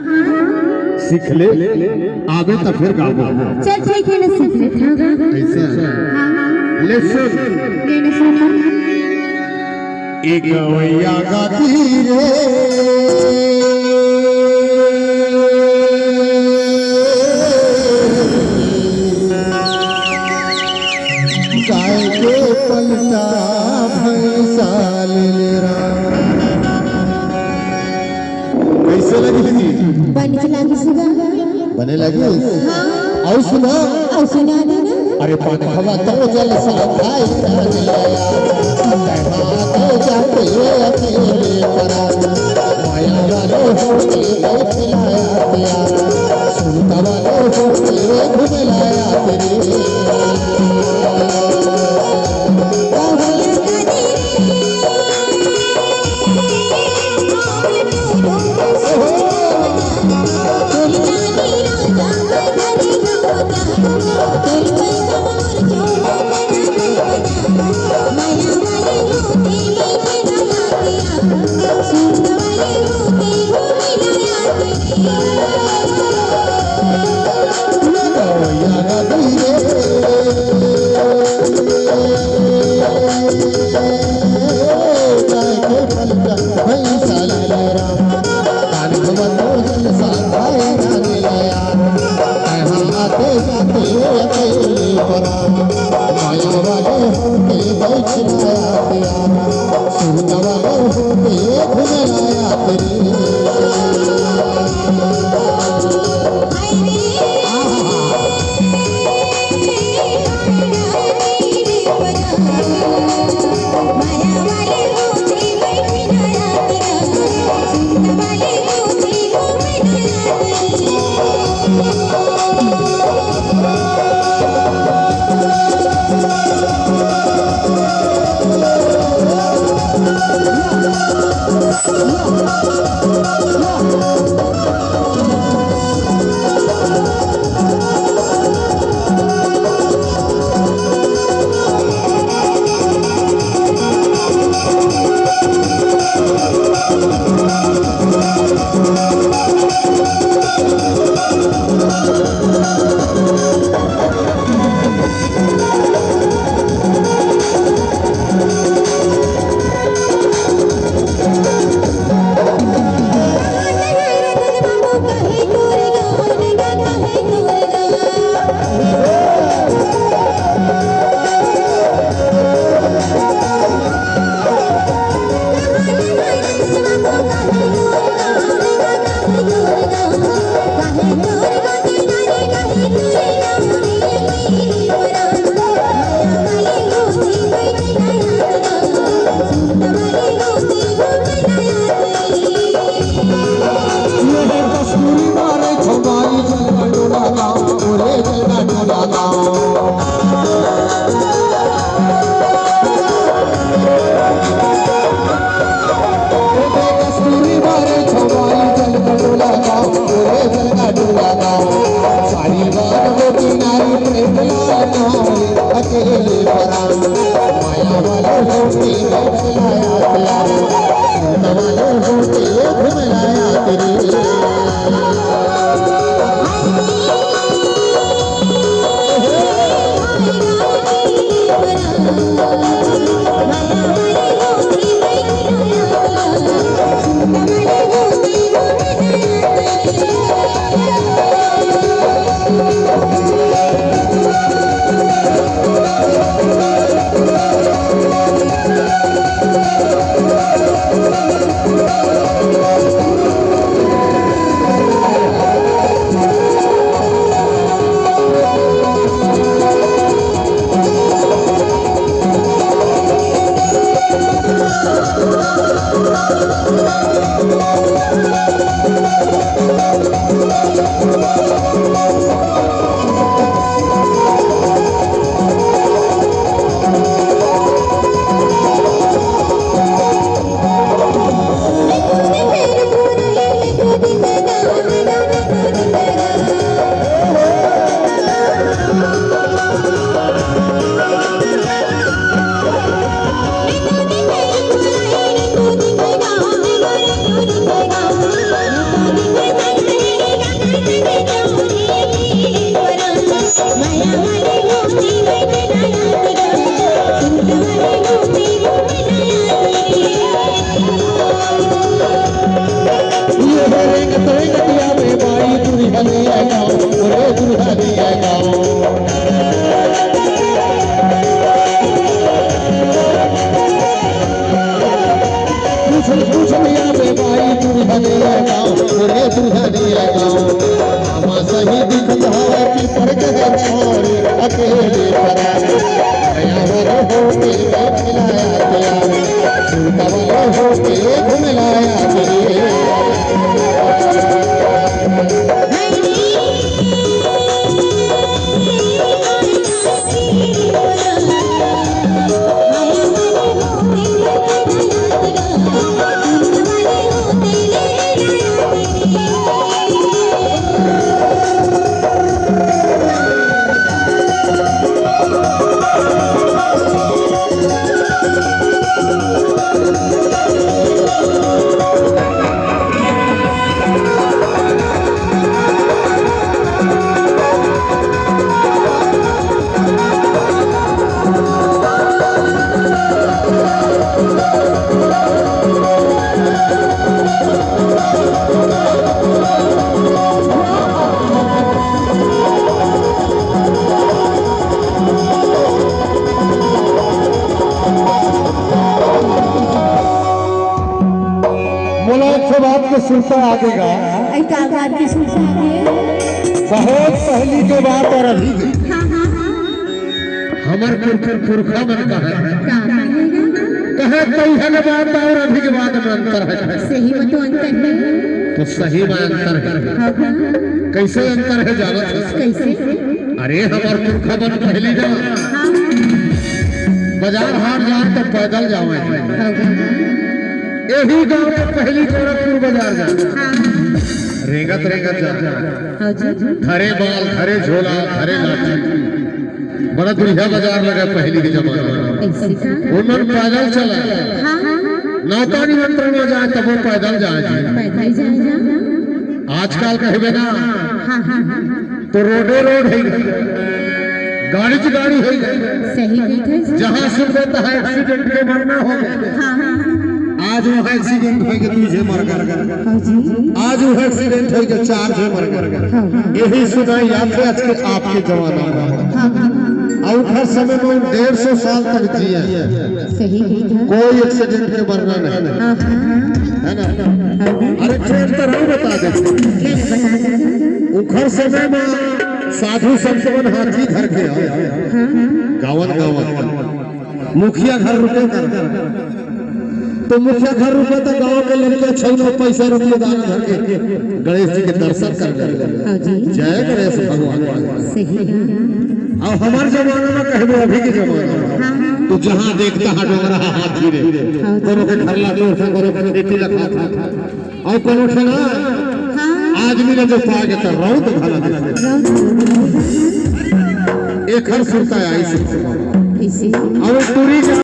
सीख ले आवे तो फिर गाओ। चल ठीक है ना, सीख लेते हैं। ऐसा ले सुन एक गवैया गाती रे गाय के पलटा भैंसा ले रहा। कैसे लगी थी? बने लगी सुगा, बने लगी। हाँ और सुना देना। अरे पान हवा तो जल सा खाई लाया तो जाते अकेले परा माया वालो होते खिलाया प्यारा सुनता वालो होते घुमलाया तेरे दुल्हनिया गाँव रे दुल्हनिया गाँव पूछनिया में बाई दुल्हनिया गाँव रे दुल्हनिया गाँव हम सही दिखत हवे कि पर के छोड़ी अकेले परा आया हो के खिलाया गया सुतवलो हो के घुमलाया गया बात के सुनता आगेगा बात की सुनता आगे बहुत पहली के बात और अभी हमार पुरखा मन का है कहे कई है बात और अभी के बात में अंतर है सही में तो अंतर है तो सही में अंतर है कैसे अंतर है जाना कैसे अरे हमार पुरखा मन पहली ना बाजार हाट जाए तो पैदल जावे यही गांव में पहली गोरखपुर बाजार जा रेंगत रेंगत जा घरे बाल घरे झोला घरे लाठी बड़ा दुनिया बाजार लगा पहली के जमाने में उन्होंने पैदल चला नौका निमंत्रण में जाए तब वो पैदल जाए आजकल कहे ना तो रोडे रोड है गाड़ी से गाड़ी है जहाँ सुन देता है एक्सीडेंट के मरना हो आज वो एक्सीडेंट हो के तुझे मर कर आज वो एक्सीडेंट हो के चार से मर कर यही सुनाई याद है आज के आपके जमाना में और हर समय में 150 साल तक जिए कोई एक्सीडेंट के मरना नहीं है ना अरे ट्रेन तो नहीं बता दे उखर समय में साधु संतवन हाथी घर के गावन गावन मुखिया घर रुके कर तो मुखिया घर रुपए तो गांव के लड़के 6 पैसा रुपये दान धर के गणेश जी के दर्शन कर जय गणेश भगवान और हमारे जमाने में कहबो अभी के जमाने में तो जहाँ देखता है डोंगरा हाथी रे दोनों के घर ला तो करो करो नीति रखा था और कोनो ठना आदमी ने जो पागे तो रौद भला एक हर सुनता है ऐसे और पूरी